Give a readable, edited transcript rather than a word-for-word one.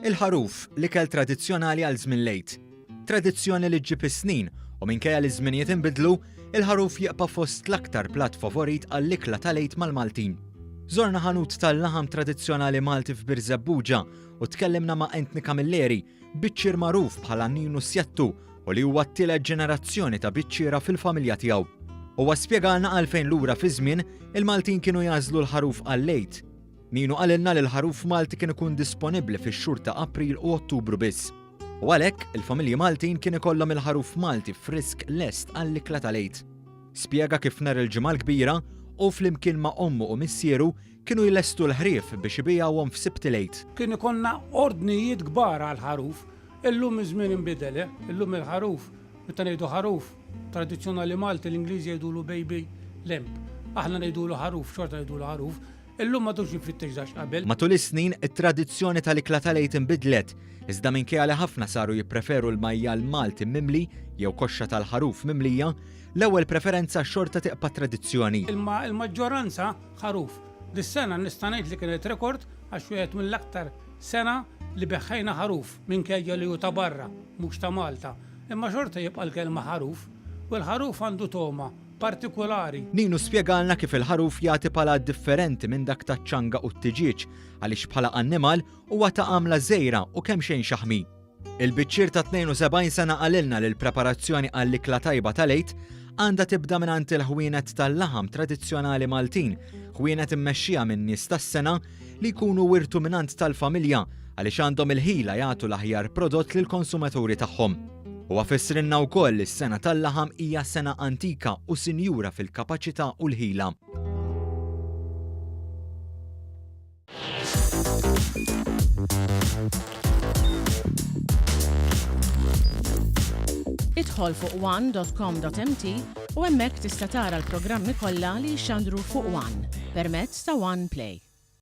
Il-ħaruf l-ikel tradizzjonali għal żmien lejt. Tradizzjoni li ġib is-snin u minkejja li żminijiet inbidlu, il-ħaruf jaqpa' fost l-aktar platt favorit għall-ikla tal-lejt mal-Maltin. Żorna ħanut tal-laħam tradizzjonali Malti f'Birzebbuġa u tkellimna ma' Entni Camilleri, biċċier magħruf bħala Ninu Sjettu u li huwa t-tielet ġenerazzjoni ta' biċċiera fil-familja tiegħu. Huwa spjegalna għalfejn lura fi żmien il-Maltin kienu jażlu l-ħaruf għal-lejt. Ninu qalilna li l-ħaruf Malti kien ikun disponibbli fix-xhur ta' April u Ottubru biss. U għalhekk il-familji Maltin kien ikollhom il-ħaruf Malti frisk lest għall-ikla tal-lejt. Spjega kif nhar il-ġimgħa l-kbira u flimkien ma' ommu u missieru kienu jlestu l-ħrief biex ibijawhom f'sibt lejt. Kien ikollna ordnijiet kbar għall-ħaruf, illum iż-żmien inbidel, illum il-ħaruf, meta ngħidu ħaruf tradizzjonali Malti l-Ingliżi jgħidulu baby lamp. Aħna ngħidulu ħaruf, xorta ngħidulu ħaruf. Illum ma dux jifittex dax qabel. Matul is-snin it-tradizzjoni tal-ikla tal-lejt inbidlet, iżda minkejja li ħafna saru jippreferu l-majjal Malti mimli jew koxxa tal-ħaruf mimlija, l-ewwel preferenza xorta tibqa' tradizzjoni. Il-maġġoranza ħaruf. Dis-sena nista' ngħid li kienet rekord għax wieħed mill-aktar sena li beħħejna ħaruf minkejja li hu ta' barra, mhux ta' Malta. Imma xorta jibqa' l-kelma ħaruf u l-ħaruf għandu toma partikolari. Ninu spjegalna kif il-ħaruf jagħti pala differenti minn dak taċ-ċanga u t-tiġiġ għaliex bħala annimal huwa ta' għamla żejra u kemm xejn xaħmi. Il-biċċier ta' 72 sena qalilna li l-preparazzjoni għall-ikla tajba tal-lejt għandha tibda mingħand il-ħwienet tal-laħam tradizzjonali Maltin, ħwienet immexxija minn nies tas-sena li jkunu wirtu mingħand tal-familja għaliex għandhom il-ħila jagħtu l-aħjar prodott lill-konsumaturi tagħhom. U għafessrinna wkoll li s-sena tal-laħam hija sena antika u sinjura fil-kapaċità u l-ħila. Idħol fuq one.com.mt u hemmhekk tista' tara l-programmi kollha li jxandru fuq One permezz ta' One Play.